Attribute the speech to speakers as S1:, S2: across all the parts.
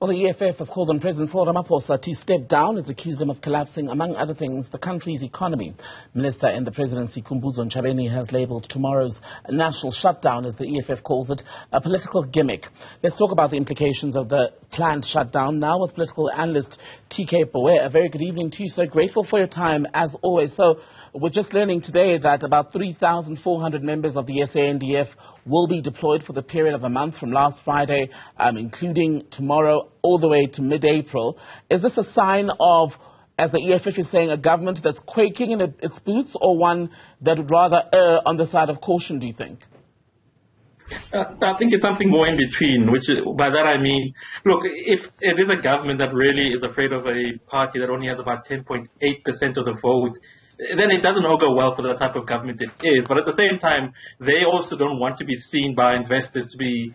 S1: Well, the EFF has called on President Cyril Ramaphosa to step down. It's accused him of collapsing, among other things, the country's economy. Minister in the Presidency Khumbudzo Ntshavheni has labelled tomorrow's national shutdown, as the EFF calls it, a political gimmick. Let's talk about the implications of the planned shutdown now with political analyst TK Pooe. A very good evening to you, sir. Grateful for your time, as always. So, we're just learning today that about 3,400 members of the SANDF will be deployed for the period of a month from last Friday, including tomorrow, all the way to mid-April. Is this a sign of, as the EFF is saying, a government that's quaking in its boots, or one that would rather err on the side of caution, do you think?
S2: I think it's something more in between, which by that I mean, look, if it is a government that really is afraid of a party that only has about 10.8% of the vote, then it doesn't all go well for the type of government it is. But at the same time, they also don't want to be seen by investors to be,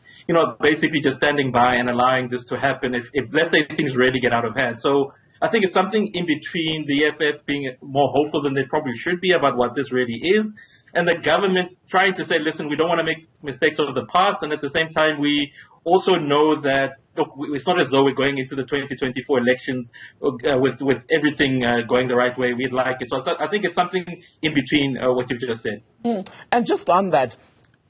S2: basically just standing by and allowing this to happen if let's say, things really get out of hand. So I think it's something in between the EFF being more hopeful than they probably should be about what this really is, and the government trying to say, listen, we don't want to make mistakes of the past, and at the same time, we also know that, look, it's not as though we're going into the 2024 elections with everything going the right way we'd like it. So I think it's something in between what you've just said.
S1: And just on that,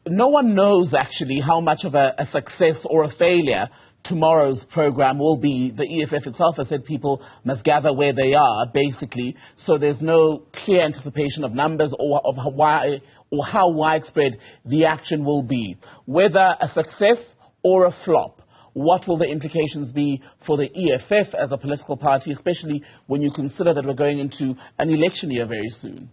S1: no one knows actually how much of a success or a failure tomorrow's program will be. The EFF itself has said people must gather where they are, basically, so there's no clear anticipation of numbers or of how widespread the action will be. Whether a success or a flop, what will the implications be for the EFF as a political party, especially when you consider that we're going into an election year very soon?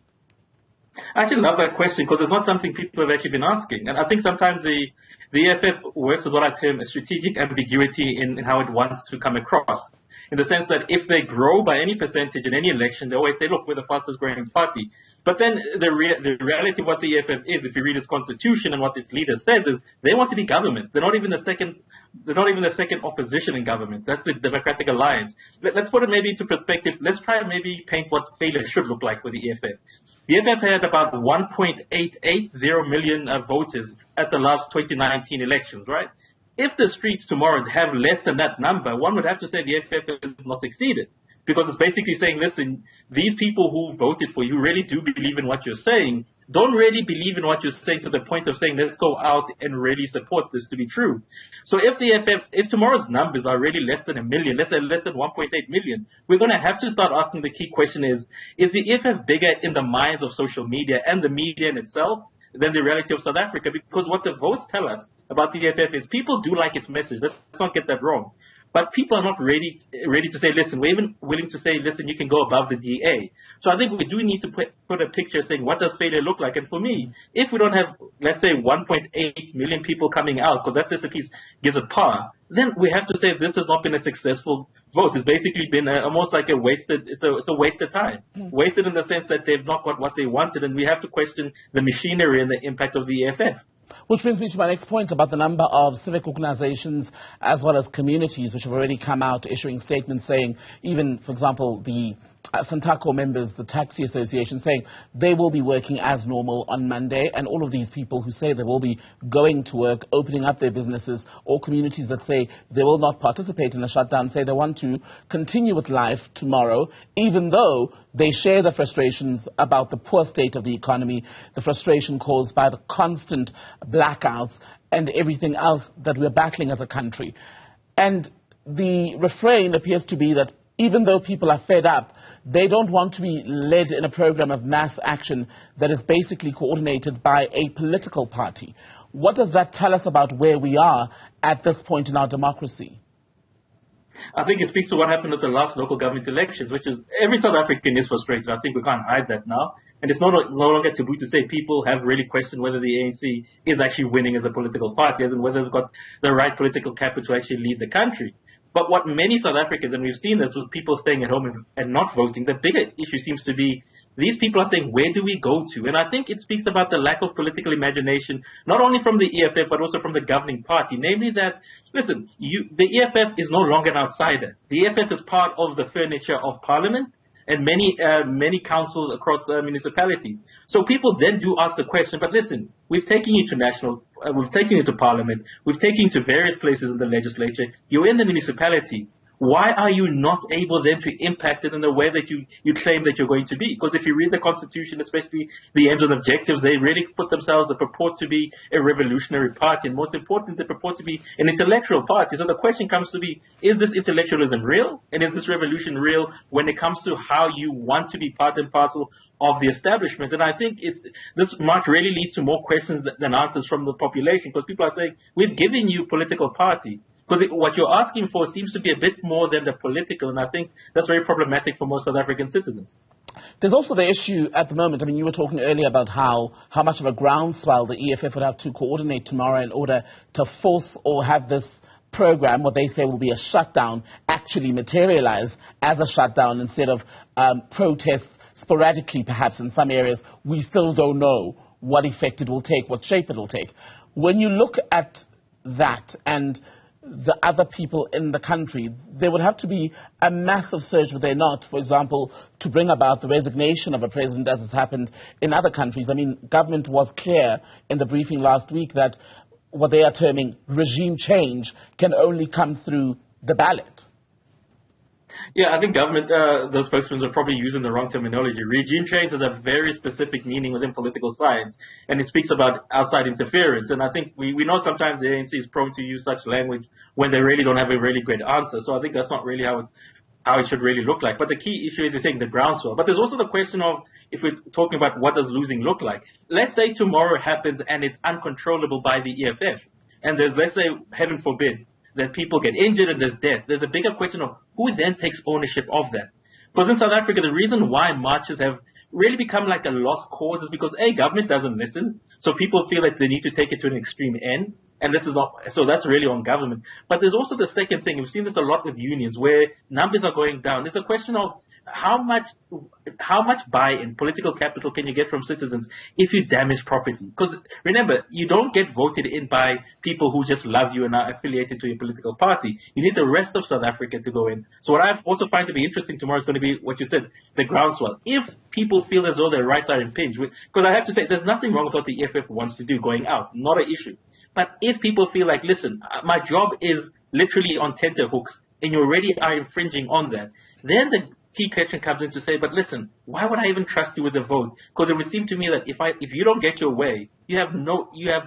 S2: I actually love that question because it's not something people have actually been asking. And I think sometimes the EFF works with what I term a strategic ambiguity in how it wants to come across. In the sense that if they grow by any percentage in any election, they always say, look, we're the fastest growing party. But then the reality of what the EFF is, if you read its constitution and what its leader says, is they want to be government. They're not even the second opposition in government. That's the Democratic Alliance. Let's put it maybe into perspective. Let's try and maybe paint what failure should look like for the EFF. The EFF had about 1.880 million voters at the last 2019 elections, right? If the streets tomorrow have less than that number, one would have to say the EFF has not succeeded. Because it's basically saying, listen, these people who voted for you really do believe in what you're saying, don't really believe in what you're saying to the point of saying, let's go out and really support this to be true. So if tomorrow's numbers are really less than a million, let's say less than 1.8 million, we're going to have to start asking the key question is the EFF bigger in the minds of social media and the media in itself than the reality of South Africa? Because what the votes tell us about the EFF is people do like its message. Let's not get that wrong. But people are not ready to say, listen, we're even willing to say, listen, you can go above the DA. So I think we do need to put a picture saying, what does failure look like? And for me, if we don't have, let's say, 1.8 million people coming out, because that just at least gives a par, then we have to say this has not been a successful vote. It's basically been almost like it's a wasted time. Wasted in the sense that they've not got what they wanted, and we have to question the machinery and the impact of the EFF.
S1: Which brings me to my next point about the number of civic organizations as well as communities which have already come out issuing statements saying, even, for example, the Santaco members, the Taxi Association, saying they will be working as normal on Monday, and all of these people who say they will be going to work, opening up their businesses, or communities that say they will not participate in the shutdown, say they want to continue with life tomorrow, even though they share the frustrations about the poor state of the economy, the frustration caused by the constant blackouts and everything else that we're battling as a country. And the refrain appears to be that even though people are fed up, they don't want to be led in a program of mass action that is basically coordinated by a political party. What does that tell us about where we are at this point in our democracy?
S2: I think it speaks to what happened at the last local government elections, which is every South African is frustrated. I think we can't hide that now. And it's no longer taboo to say people have really questioned whether the ANC is actually winning as a political party, as in whether they've got the right political capital to actually lead the country. But what many South Africans, and we've seen this with people staying at home and not voting, the bigger issue seems to be these people are saying, where do we go to? And I think it speaks about the lack of political imagination, not only from the EFF, but also from the governing party. Namely that, listen, the EFF is no longer an outsider. The EFF is part of the furniture of parliament. and many councils across municipalities. So people then do ask the question, but listen, we've taken you to we've taken you to parliament, we've taken you to various places in the legislature, you're in the municipalities. Why are you not able then to impact it in the way that you claim that you're going to be? Because if you read the Constitution, especially the aims and objectives, they really they purport to be a revolutionary party, and most important, they purport to be an intellectual party. So the question comes to be, is this intellectualism real? And is this revolution real when it comes to how you want to be part and parcel of the establishment? And I think this march really leads to more questions than answers from the population, because people are saying, we've given you political party. Because what you're asking for seems to be a bit more than the political, and I think that's very problematic for most South African citizens.
S1: There's also the issue at the moment, I mean, you were talking earlier about how much of a groundswell the EFF would have to coordinate tomorrow in order to force or have this program, what they say will be a shutdown, actually materialize as a shutdown instead of protests sporadically perhaps in some areas. We still don't know what effect it will take, what shape it will take. When you look at that and the other people in the country, there would have to be a massive surge, would there not, for example, to bring about the resignation of a president as has happened in other countries. I mean, government was clear in the briefing last week that what they are terming regime change can only come through the ballot.
S2: Yeah, I think government, those spokesmen are probably using the wrong terminology. Regime change has a very specific meaning within political science, and it speaks about outside interference. And I think we know sometimes the ANC is prone to use such language when they really don't have a really great answer. So I think that's not really how it should really look like. But the key issue is you're saying the groundswell. But there's also the question of, if we're talking about what does losing look like. Let's say tomorrow happens and it's uncontrollable by the EFF. And there's, let's say, heaven forbid, that people get injured and there's death. There's a bigger question of who then takes ownership of that. Because in South Africa, the reason why marches have really become like a lost cause is because, A, government doesn't listen. So people feel like they need to take it to an extreme end. And this is not, so that's really on government. But there's also the second thing. We've seen this a lot with unions where numbers are going down. There's a question of how much buy-in, political capital can you get from citizens if you damage property? Because remember, you don't get voted in by people who just love you and are affiliated to your political party. You need the rest of South Africa to go in. So what I also find to be interesting tomorrow is going to be what you said, the groundswell. If people feel as though their rights are impinged, because I have to say, there's nothing wrong with what the EFF wants to do going out, not an issue. But if people feel like, listen, my job is literally on tenterhooks and you already are infringing on that, then the key question comes in to say, but listen, why would I even trust you with the vote? Because it would seem to me that if you don't get your way, you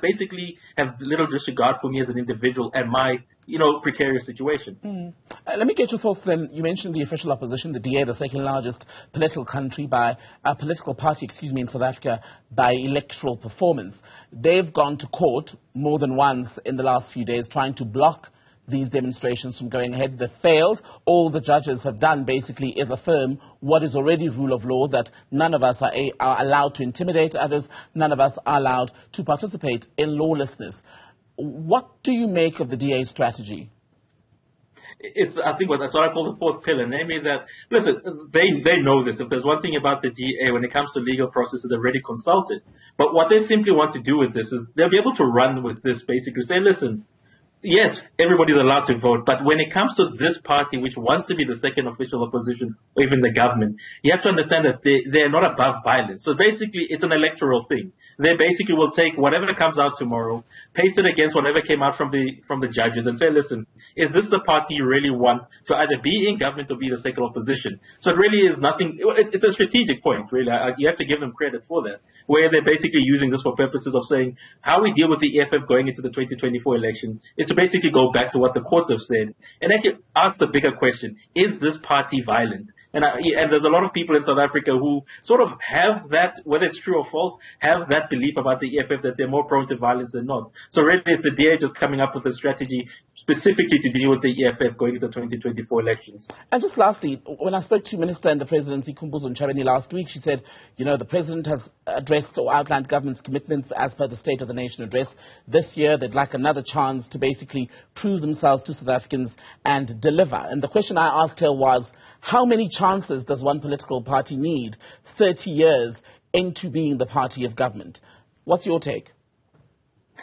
S2: basically have little disregard for me as an individual and my, precarious situation.
S1: Let me get your thoughts then. You mentioned the official opposition, the DA, the second largest political party in South Africa by electoral performance. They've gone to court more than once in the last few days trying to block these demonstrations from going ahead. They failed. All the judges have done basically is affirm what is already rule of law, that none of us are allowed to intimidate others, none of us are allowed to participate in lawlessness. What do you make of the DA's strategy?
S2: I think that's what I call the fourth pillar, namely that, listen, they know this. If there's one thing about the DA, when it comes to legal processes, they're already consulted. But what they simply want to do with this is they'll be able to run with this, basically say, listen, yes, everybody's allowed to vote, but when it comes to this party, which wants to be the second official opposition, or even the government, you have to understand that they're not above violence. So basically, it's an electoral thing. They basically will take whatever comes out tomorrow, paste it against whatever came out from the judges, and say, listen, is this the party you really want to either be in government or be the second opposition? So it really is nothing. It's a strategic point, really. You have to give them credit for that, where they're basically using this for purposes of saying how we deal with the EFF going into the 2024 election is to basically go back to what the courts have said and actually ask the bigger question, is this party violent? And there's a lot of people in South Africa who sort of have that, whether it's true or false, have that belief about the EFF that they're more prone to violence than not. So really it's the DA just coming up with a strategy specifically to deal with the EFF going into the 2024 elections. And
S1: just lastly, when I spoke to Minister in the Presidency Khumbudzo Ntshavheni last week, she said, the President has addressed or outlined government's commitments as per the State of the Nation address. This year they'd like another chance to basically prove themselves to South Africans and deliver. And the question I asked her was, how many chances does one political party need 30 years into being the party of government? What's your take?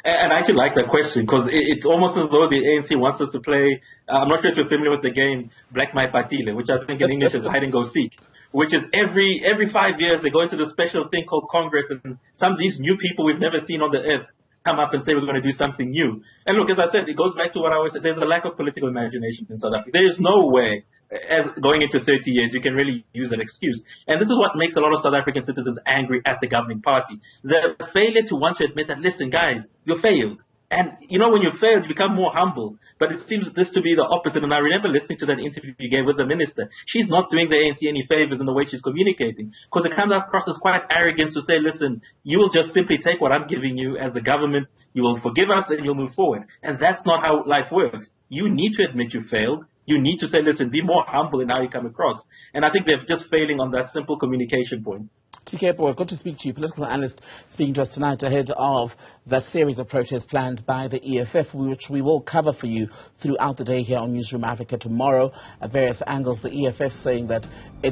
S2: And I actually like that question because it's almost as though the ANC wants us to play, I'm not sure if you're familiar with the game Black My Patile, which I think in English is hide and go seek, which is every 5 years they go into this special thing called Congress, and some of these new people we've never seen on the earth come up and say we're going to do something new. And look, as I said, it goes back to what I always said, there's a lack of political imagination in South Africa. There is no way, as going into 30 years, you can really use an excuse. And this is what makes a lot of South African citizens angry at the governing party. The failure to want to admit that, listen, guys, you failed. And, you know, when you fail, you become more humble. But it seems this to be the opposite. And I remember listening to that interview you gave with the minister. She's not doing the ANC any favors in the way she's communicating. Because it comes across as quite arrogance to say, listen, you will just simply take what I'm giving you as the government. You will forgive us and you'll move forward. And that's not how life works. You need to admit you failed. You need to say, listen, be more humble in how you come across. And I think they're just failing on that simple communication point.
S1: TK Pooe, good to speak to you. Political analyst speaking to us tonight ahead of that series of protests planned by the EFF, which we will cover for you throughout the day here on Newzroom Afrika tomorrow at various angles. The EFF saying that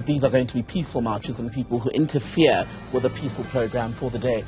S1: these are going to be peaceful marches and people who interfere with a peaceful program for the day.